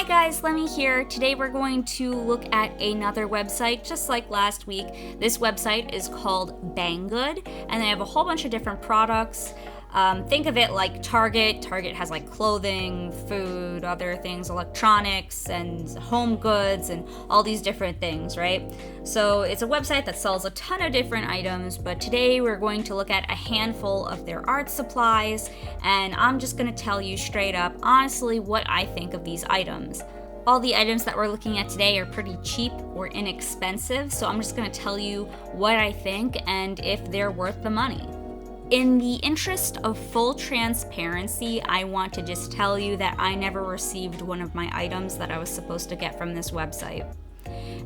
Hi guys, Lemmy here. Today we're going to look at another website, just like last week. This website is called BANGGOOD, and they have a whole bunch of different products. Think of it like Target. Target has like clothing, food, other things, electronics, and home goods, and all these different things, right? So it's a website that sells a ton of different items, but today we're going to look at a handful of their art supplies, and I'm just going to tell you straight up, honestly, what I think of these items. All the items that we're looking at today are pretty cheap or inexpensive, so I'm just going to tell you what I think and if they're worth the money. In the interest of full transparency, I want to just tell you that I never received one of my items that I was supposed to get from this website.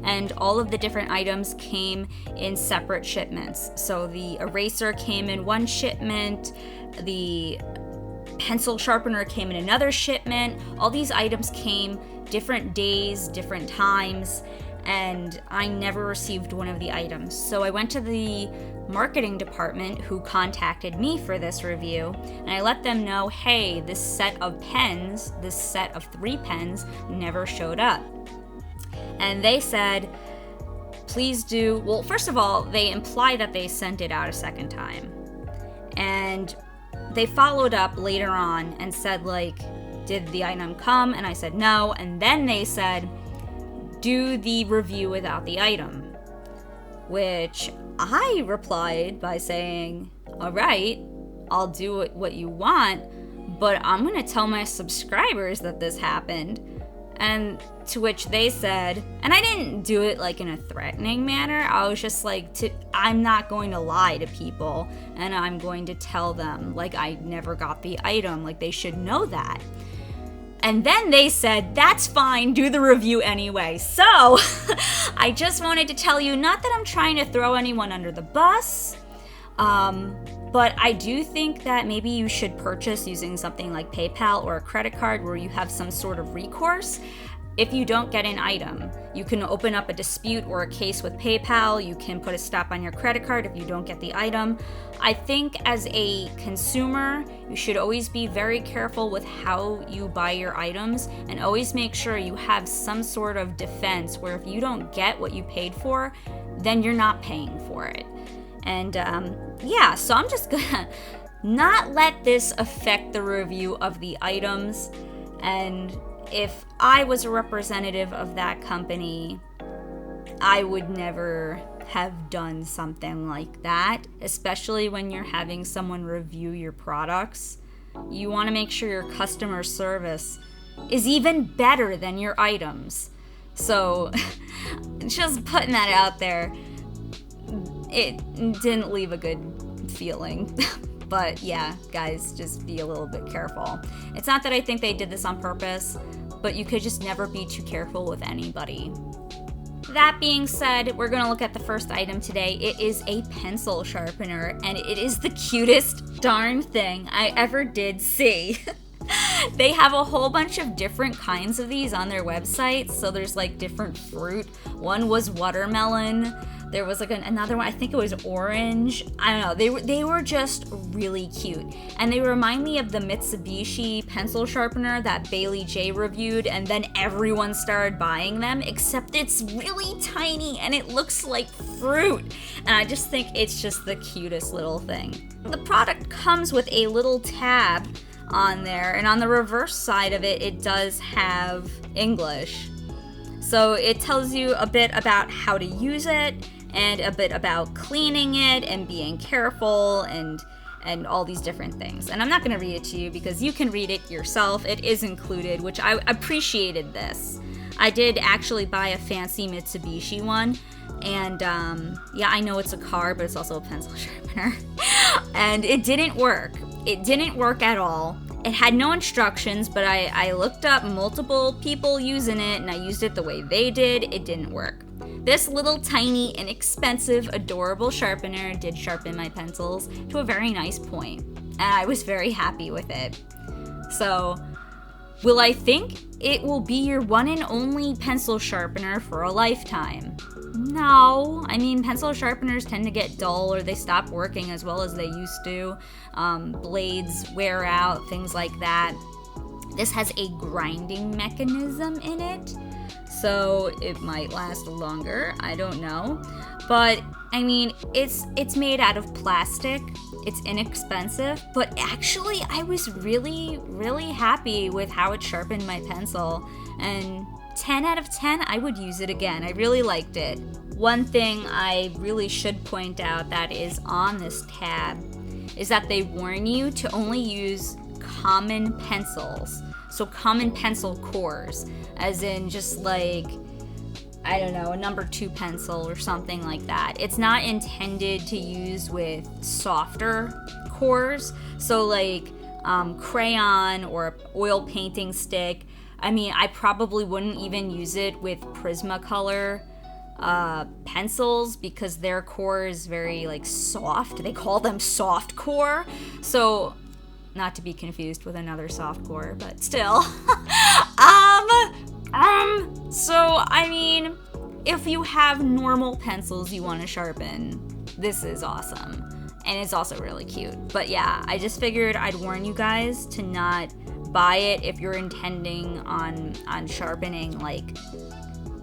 And all of the different items came in separate shipments. So the eraser came in one shipment, the pencil sharpener came in another shipment. All these items came different days, different times, and I never received one of the items. So I went to the marketing department who contacted me for this review, and I let them know, hey, this set of pens, this set of 3 pens never showed up. And they said, please do, well, first of all, they imply that they sent it out a second time. And they followed up later on and said, like, did the item come? And I said no. And then they said, do the review without the item. Which I replied by saying, all right, I'll do what you want, but I'm going to tell my subscribers that this happened. And to which they said, and I didn't do it like in a threatening manner. I was just like, I'm not going to lie to people, and I'm going to tell them like I never got the item, like they should know that. And then they said, that's fine, do the review anyway. So I just wanted to tell you, not that I'm trying to throw anyone under the bus, but I do think that maybe you should purchase using something like PayPal or a credit card where you have some sort of recourse. If you don't get an item, you can open up a dispute or a case with PayPal. You can put a stop on your credit card if you don't get the item. I think as a consumer, you should always be very careful with how you buy your items and always make sure you have some sort of defense where if you don't get what you paid for, then you're not paying for it. And so I'm just gonna not let this affect the review of the items. And if I was a representative of that company, I would never have done something like that, especially when you're having someone review your products. You want to make sure your customer service is even better than your items. So just putting that out there, it didn't leave a good feeling. But yeah, guys, just be a little bit careful. It's not that I think they did this on purpose, but you could just never be too careful with anybody. That being said, we're gonna look at the first item today. It is a pencil sharpener, and it is the cutest darn thing I ever did see. They have a whole bunch of different kinds of these on their website. So there's like different fruit. One was watermelon. There was like another one, I think it was orange. I don't know, they were just really cute. And they remind me of the Mitsubishi pencil sharpener that Bailey J reviewed, and then everyone started buying them, except it's really tiny and it looks like fruit. And I just think it's just the cutest little thing. The product comes with a little tab on there, and on the reverse side of it, it does have English. So it tells you a bit about how to use it, and a bit about cleaning it and being careful and all these different things. And I'm not gonna read it to you because you can read it yourself. It is included, which I appreciated this. I did actually buy a fancy Mitsubishi one, and I know it's a car, but it's also a pencil sharpener. And it didn't work. It didn't work at all. It had no instructions, but I looked up multiple people using it, and I used it the way they did. It didn't work. This little tiny, inexpensive, adorable sharpener did sharpen my pencils to a very nice point, and I was very happy with it. So, will I think it will be your one and only pencil sharpener for a lifetime? No. I mean, pencil sharpeners tend to get dull or they stop working as well as they used to. Blades wear out, things like that. This has a grinding mechanism in it, so it might last longer, I don't know. But I mean, it's made out of plastic, it's inexpensive, but actually I was really, really happy with how it sharpened my pencil, and 10 out of 10, I would use it again. I really liked it. One thing I really should point out that is on this tab is that they warn you to only use common pencils. So common pencil cores, as in just like, I don't know, a number 2 pencil or something like that. It's not intended to use with softer cores. So like crayon or oil painting stick. I mean, I probably wouldn't even use it with Prismacolor pencils because their core is very like soft. They call them soft core. So, not to be confused with another soft core, but still. So I mean, if you have normal pencils you want to sharpen, this is awesome. And it's also really cute. But yeah, I just figured I'd warn you guys to not buy it if you're intending on sharpening like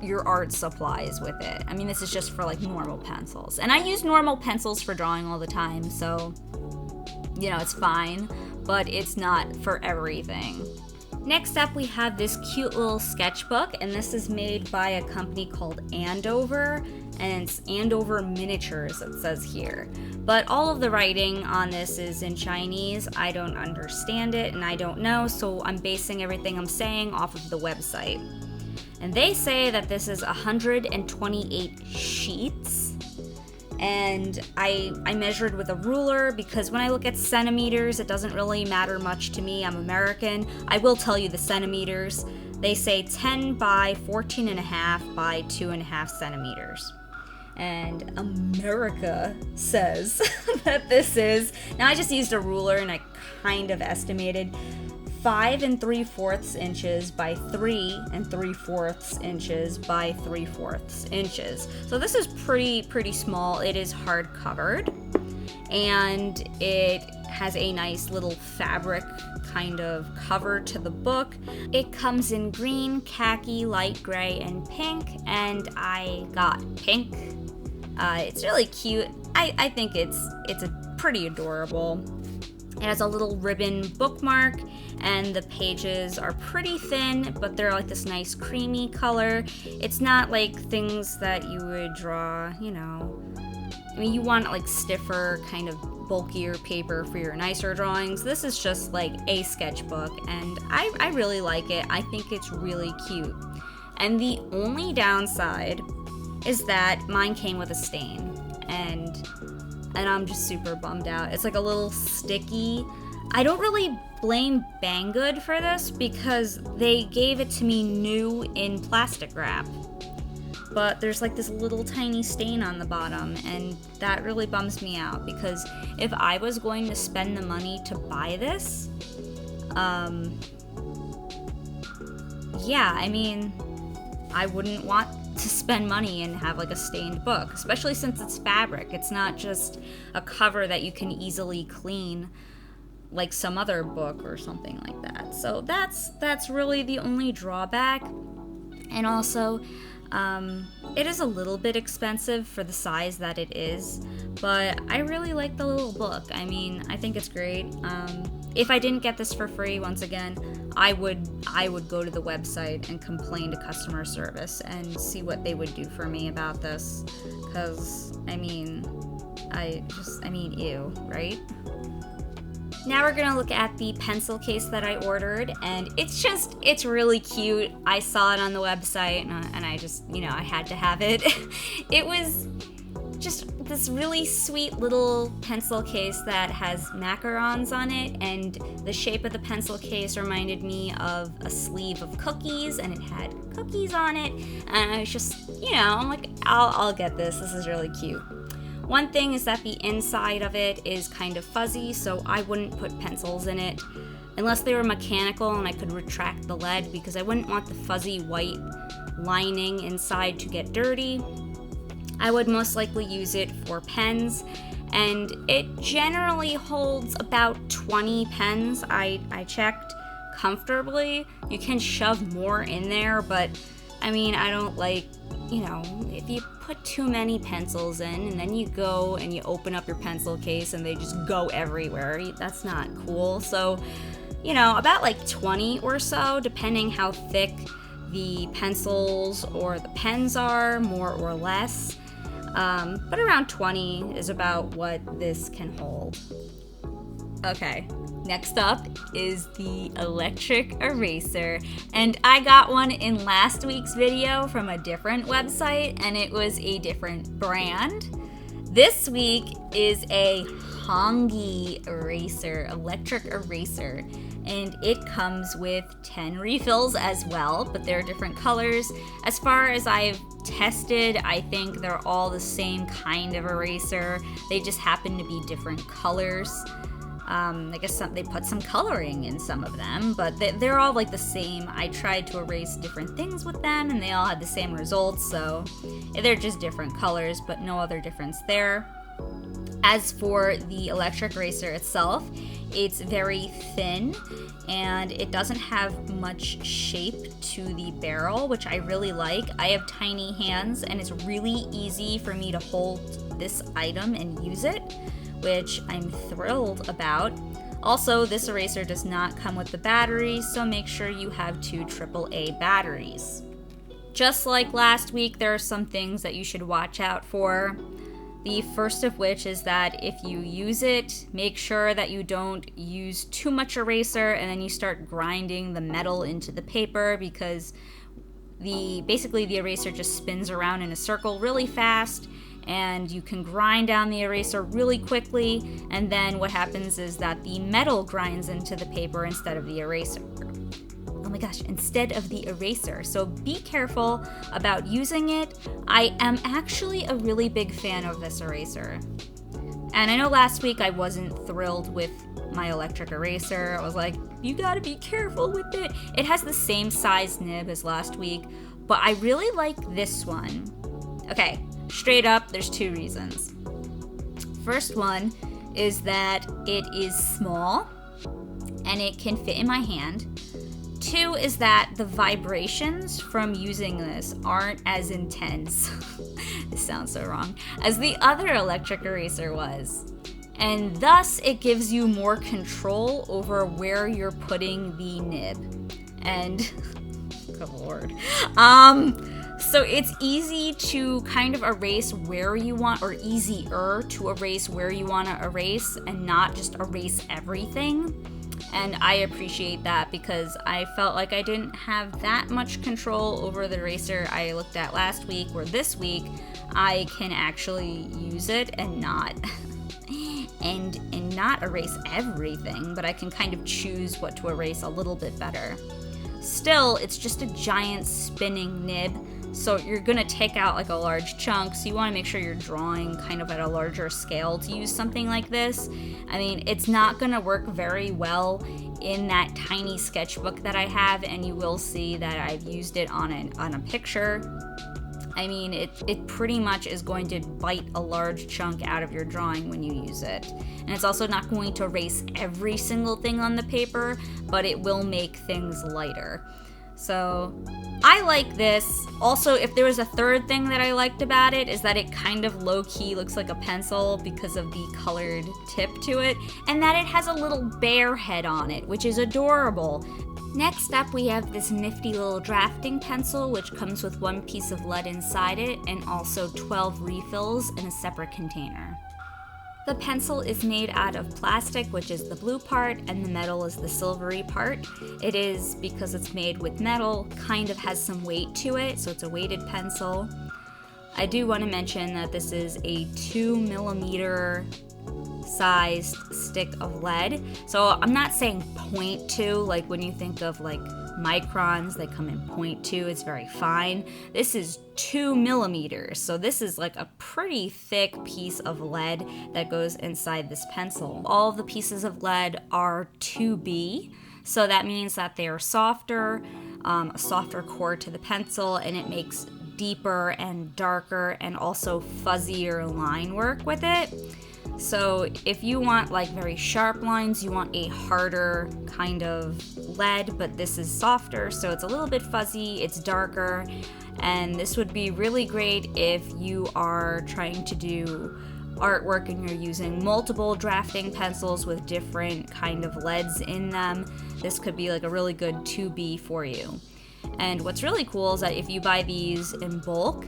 your art supplies with it. I mean, this is just for like normal pencils. And I use normal pencils for drawing all the time, so you know, it's fine, but it's not for everything. Next up, we have this cute little sketchbook, and this is made by a company called Andover, and it's Andover Miniatures, it says here. But all of the writing on this is in Chinese. I don't understand it, and I don't know, so I'm basing everything I'm saying off of the website. And they say that this is 128 sheets. And I measured with a ruler because when I look at centimeters, it doesn't really matter much to me. I'm American. I will tell you the centimeters. They say 10 by 14.5 by 2.5 centimeters. And America says that this is, now I just used a ruler and I kind of estimated 5 3/4 inches by 3 3/4 inches by 3/4 inches. So this is pretty small. It is hard covered, and it has a nice little fabric kind of cover to the book. It comes in green, khaki, light gray, and pink, and I got pink. It's really cute. I think it's a pretty adorable. It has a little ribbon bookmark, and the pages are pretty thin, but they're like this nice creamy color. It's not like things that you would draw, you know. I mean, you want like stiffer, kind of bulkier paper for your nicer drawings. This is just like a sketchbook, and I really like it. I think it's really cute. And the only downside is that mine came with a stain, and I'm just super bummed out. It's like a little sticky. I don't really blame BANGGOOD for this because they gave it to me new in plastic wrap. But there's like this little tiny stain on the bottom, and that really bums me out because if I was going to spend the money to buy this, yeah, I mean, I wouldn't want to spend money and have like a stained book, especially since it's fabric. It's not just a cover that you can easily clean like some other book or something like that. So that's really the only drawback. And also, it is a little bit expensive for the size that it is, but I really like the little book. I mean, I think it's great. If I didn't get this for free, once again, I would go to the website and complain to customer service and see what they would do for me about this, because I mean, ew, right? Now we're gonna look at the pencil case that I ordered, and it's really cute. I saw it on the website, and I just, I had to have it. It was just this really sweet little pencil case that has macarons on it, and the shape of the pencil case reminded me of a sleeve of cookies, and it had cookies on it, and I was just, I'm like, I'll get this. This is really cute. One thing is that the inside of it is kind of fuzzy, so I wouldn't put pencils in it unless they were mechanical and I could retract the lead, because I wouldn't want the fuzzy white lining inside to get dirty. I would most likely use it for pens, and it generally holds about 20 pens. I checked, comfortably. You can shove more in there, but I mean, I don't like, you know, if you put too many pencils in and then you go and you open up your pencil case and they just go everywhere, that's not cool. So, you know, about like 20 or so, depending how thick the pencils or the pens are, more or less. But around 20 is about what this can hold. Okay, next up is the electric eraser. And I got one in last week's video from a different website, and it was a different brand. This week is a Hongi eraser, electric eraser. And it comes with 10 refills as well, but they're different colors. As far as I've tested, I think they're all the same kind of eraser. They just happen to be different colors. I guess they put some coloring in some of them, but they're all like the same. I tried to erase different things with them and they all had the same results, so they're just different colors, but no other difference there. As for the electric eraser itself, it's very thin and it doesn't have much shape to the barrel, which I really like. I have tiny hands and it's really easy for me to hold this item and use it, which I'm thrilled about. Also, this eraser does not come with the batteries, so make sure you have 2 AAA batteries. Just like last week, there are some things that you should watch out for. The first of which is that if you use it, make sure that you don't use too much eraser and then you start grinding the metal into the paper, because basically the eraser just spins around in a circle really fast and you can grind down the eraser really quickly, and then what happens is that the metal grinds into the paper instead of the eraser. Oh my gosh, instead of the eraser. So be careful about using it. I am actually a really big fan of this eraser. And I know last week I wasn't thrilled with my electric eraser. I was like, you gotta be careful with it. It has the same size nib as last week, but I really like this one. Okay, straight up, there's 2 reasons. First one is that it is small and it can fit in my hand. 2 is that the vibrations from using this aren't as intense, this sounds so wrong, as the other electric eraser was. And thus, it gives you more control over where you're putting the nib. And, good lord. So it's easy to kind of erase where you want, or easier to erase where you want to erase and not just erase everything. And I appreciate that because I felt like I didn't have that much control over the eraser I looked at last week, or this week I can actually use it and not and not erase everything, but I can kind of choose what to erase a little bit better. Still, it's just a giant spinning nib, so you're gonna take out like a large chunk, so you wanna make sure you're drawing kind of at a larger scale to use something like this. I mean, it's not gonna work very well in that tiny sketchbook that I have, and you will see that I've used it on a picture. I mean, it pretty much is going to bite a large chunk out of your drawing when you use it. And it's also not going to erase every single thing on the paper, but it will make things lighter. So I like this. Also, if there was a third thing that I liked about it, is that it kind of low-key looks like a pencil because of the colored tip to it, and that it has a little bear head on it, which is adorable. Next up, we have this nifty little drafting pencil, which comes with 1 piece of lead inside it and also 12 refills in a separate container. The pencil is made out of plastic, which is the blue part, and the metal is the silvery part. It is, because it's made with metal, kind of has some weight to it, so it's a weighted pencil. I do want to mention that this is a 2mm sized stick of lead. So I'm not saying 0.2, like when you think of like microns, they come in 0.2, it's very fine. This is 2mm, so this is like a pretty thick piece of lead that goes inside this pencil. All of the pieces of lead are 2B, so that means that they are softer, a softer core to the pencil, and it makes deeper and darker and also fuzzier line work with it. So if you want like very sharp lines, you want a harder kind of lead, but this is softer, so it's a little bit fuzzy, it's darker, and this would be really great if you are trying to do artwork and you're using multiple drafting pencils with different kind of leads in them. This could be like a really good 2B for you. And what's really cool is that if you buy these in bulk,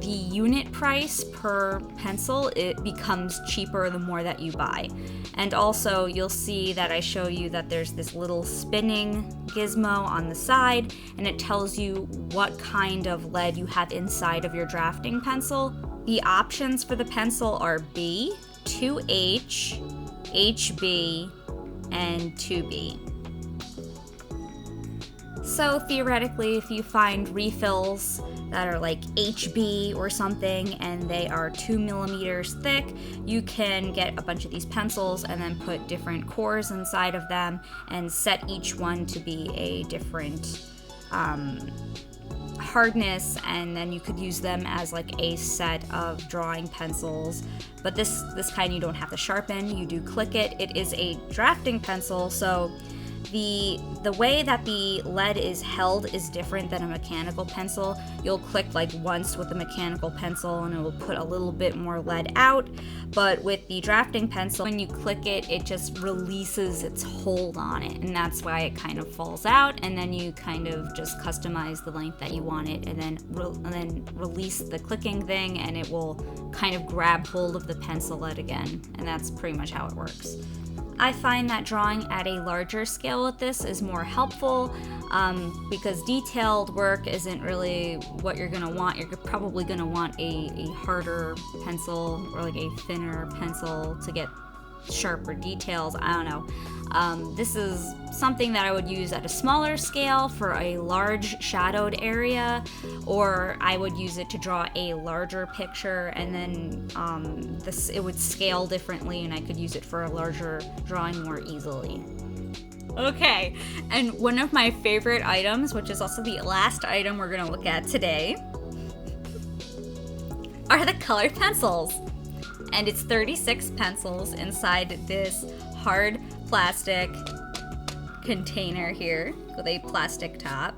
the unit price per pencil, it becomes cheaper the more that you buy. And also you'll see that I show you that there's this little spinning gizmo on the side, and it tells you what kind of lead you have inside of your drafting pencil. The options for the pencil are B, 2H, HB, and 2B. So theoretically, if you find refills that are like HB or something and they are 2 millimeters thick, you can get a bunch of these pencils and then put different cores inside of them and set each one to be a different hardness, and then you could use them as like a set of drawing pencils. But this kind you don't have to sharpen, you do click it. It is a drafting pencil, so the way that the lead is held is different than a mechanical pencil. You'll click like once with a mechanical pencil and it will put a little bit more lead out, but with the drafting pencil, when you click it, it just releases its hold on it, and that's why it kind of falls out, and then you kind of just customize the length that you want it, and then release the clicking thing, and it will kind of grab hold of the pencil lead again, and that's pretty much how it works. I find that drawing at a larger scale with this is more helpful because detailed work isn't really what you're gonna want. You're probably gonna want a harder pencil or like a thinner pencil to get sharper details. I don't know. This is something that I would use at a smaller scale for a large shadowed area, or I would use it to draw a larger picture, and then it would scale differently and I could use it for a larger drawing more easily. Okay, and one of my favorite items, which is also the last item we're gonna look at today, are the colored pencils. And it's 36 pencils inside this hard plastic container here with a plastic top.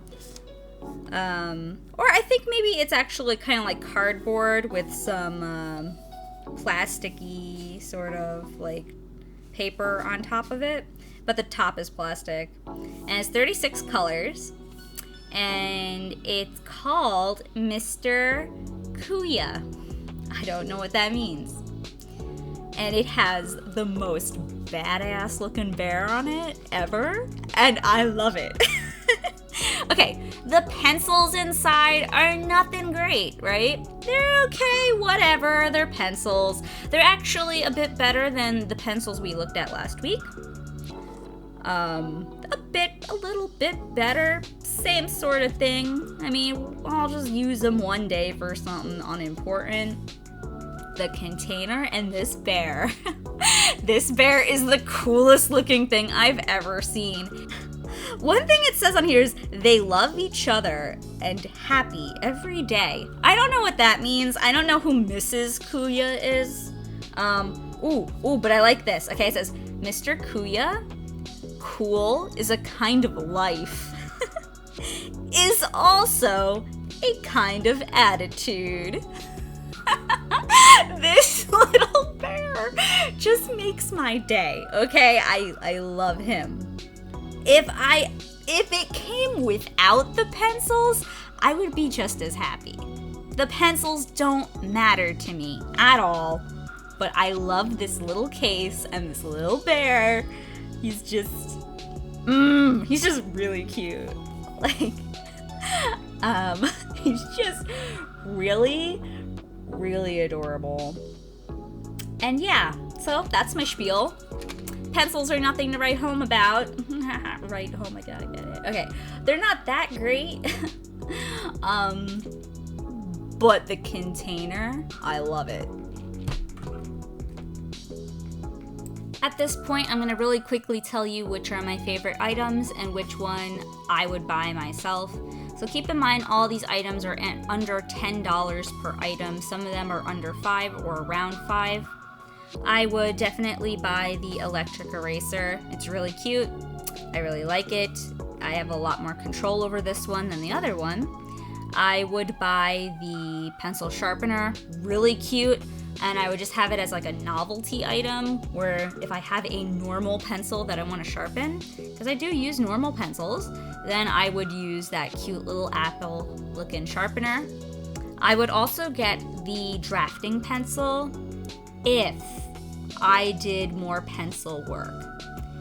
Or I think maybe it's actually kind of like cardboard with some plasticky sort of like paper on top of it, but the top is plastic. And it's 36 colors, and it's called Mr. Cuya. I don't know what that means. And it has the most badass looking bear on it ever, and I love it. Okay, the pencils inside are nothing great, right? They're okay, whatever, they're pencils. They're actually a bit better than the pencils we looked at last week. A little bit better, same sort of thing. I mean, I'll just use them one day for something unimportant. The container and this bear. This bear is the coolest looking thing I've ever seen. One thing it says on here is they love each other and happy every day. I don't know what that means. I don't know who Mrs. Cuya is. But I like this. Okay, it says Mr. Cuya, cool is a kind of life, is also a kind of attitude. This little bear just makes my day, okay? I love him. If it came without the pencils, I would be just as happy. The pencils don't matter to me at all, but I love this little case and this little bear. He's just really cute. Like, he's just really, really adorable. And yeah, so that's my spiel. Pencils are nothing to write home about. Write home, I get it. Okay, they're not that great. But the container, I love it. At this point, I'm going to really quickly tell you which are my favorite items and which one I would buy myself. So keep in mind, all these items are under $10 per item. Some of them are under $5 or around $5. I would definitely buy the electric eraser. It's really cute. I really like it. I have a lot more control over this one than the other one. I would buy the pencil sharpener. Really cute. And I would just have it as like a novelty item where if I have a normal pencil that I want to sharpen, because I do use normal pencils, then I would use that cute little apple looking sharpener. I would also get the drafting pencil if I did more pencil work.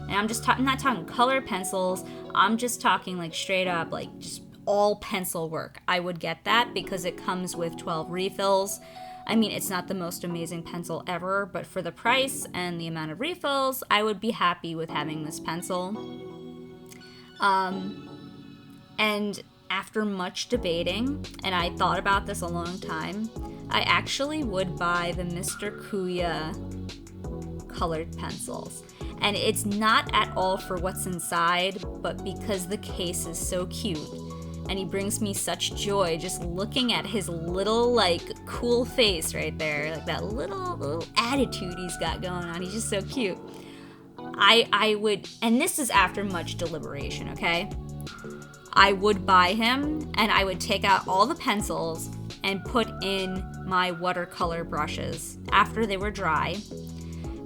And I'm not talking color pencils, I'm just talking like straight up, like just all pencil work. I would get that because it comes with 12 refills. I mean, it's not the most amazing pencil ever, but for the price and the amount of refills, I would be happy with having this pencil. And after much debating, and I thought about this a long time, I actually would buy the Mr. Cuya colored pencils. And it's not at all for what's inside, but because the case is so cute. And he brings me such joy just looking at his little, like, cool face right there. Like, that little attitude he's got going on. He's just so cute. I would, and this is after much deliberation, okay? I would buy him, and I would take out all the pencils and put in my watercolor brushes after they were dry.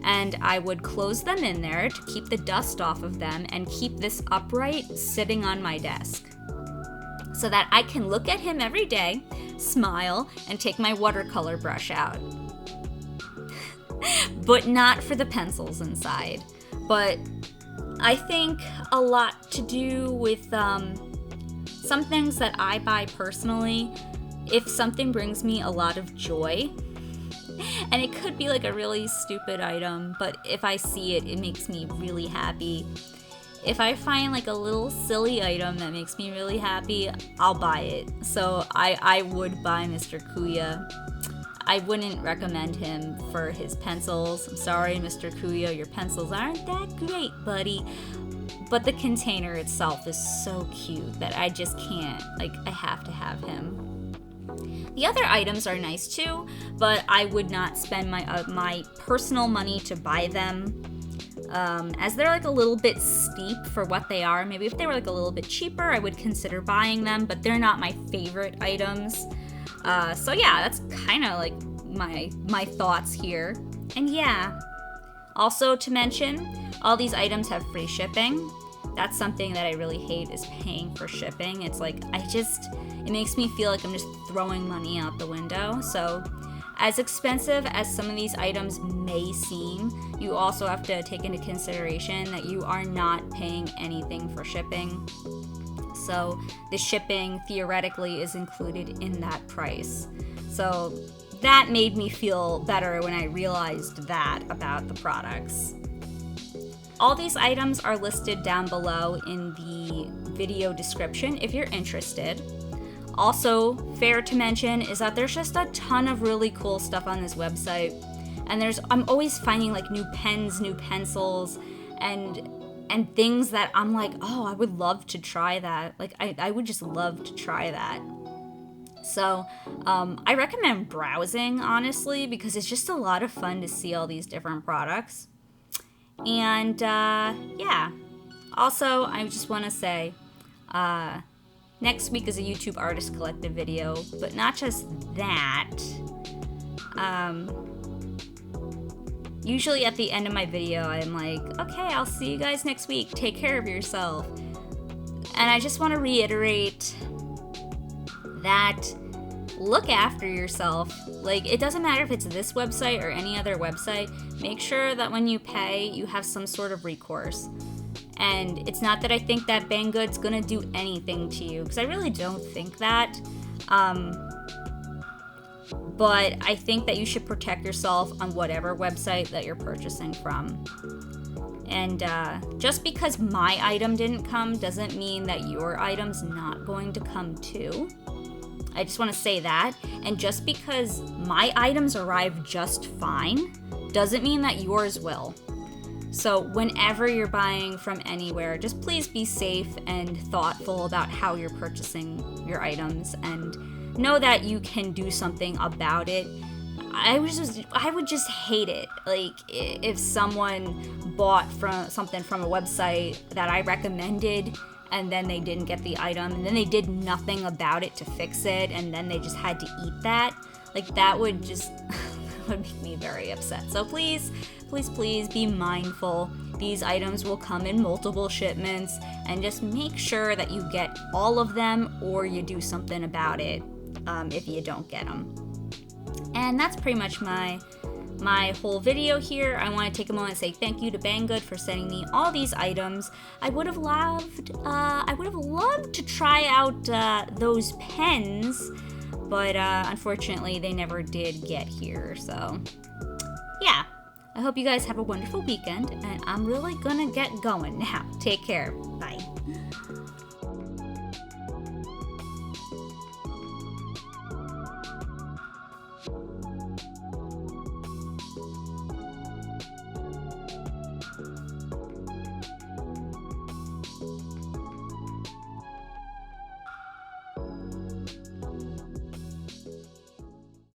And I would close them in there to keep the dust off of them and keep this upright sitting on my desk, so that I can look at him every day, smile, and take my watercolor brush out. But not for the pencils inside. But I think a lot to do with some things that I buy personally. If something brings me a lot of joy, and it could be like a really stupid item, but if I see it, it makes me really happy. If I find like a little silly item that makes me really happy, I'll buy it. So I would buy Mr. Cuya. I wouldn't recommend him for his pencils. I'm sorry, Mr. Cuya, your pencils aren't that great, buddy. But the container itself is so cute that I just can't, like, I have to have him. The other items are nice too, but I would not spend my personal money to buy them. As they're like a little bit steep for what they are. Maybe if they were like a little bit cheaper, I would consider buying them, but they're not my favorite items. So yeah, that's kind of like my thoughts here. And yeah, also to mention, all these items have free shipping. That's something that I really hate, is paying for shipping. It's like, it makes me feel like I'm just throwing money out the window. So as expensive as some of these items may seem, you also have to take into consideration that you are not paying anything for shipping. So the shipping theoretically is included in that price. So that made me feel better when I realized that about the products. All these items are listed down below in the video description if you're interested. Also, fair to mention is that there's just a ton of really cool stuff on this website. And I'm always finding like new pens, new pencils, and things that I'm like, oh, I would love to try that. Like, I would just love to try that. So, I recommend browsing, honestly, because it's just a lot of fun to see all these different products. And, yeah. Also, I just want to say, next week is a YouTube Artist Collective video, but not just that. Usually at the end of my video, I'm like, okay, I'll see you guys next week. Take care of yourself. And I just want to reiterate that look after yourself. Like, it doesn't matter if it's this website or any other website. Make sure that when you pay, you have some sort of recourse. And it's not that I think that BANGGOOD's gonna do anything to you, because I really don't think that. But I think that you should protect yourself on whatever website that you're purchasing from. And just because my item didn't come doesn't mean that your item's not going to come too. I just want to say that. And just because my items arrive just fine doesn't mean that yours will. So whenever you're buying from anywhere, just please be safe and thoughtful about how you're purchasing your items, and know that you can do something about it. I would just hate it. Like, if someone bought something from a website that I recommended, and then they didn't get the item, and then they did nothing about it to fix it, and then they just had to eat that. Like, that would just would make me very upset. So please, please, please be mindful. These items will come in multiple shipments, and just make sure that you get all of them, or you do something about it if you don't get them. And that's pretty much my whole video here. I want to take a moment and say thank you to BANGGOOD for sending me all these items. I would have loved to try out those pens, but unfortunately they never did get here. So yeah, I hope you guys have a wonderful weekend, and I'm really gonna get going now. Take care. Bye.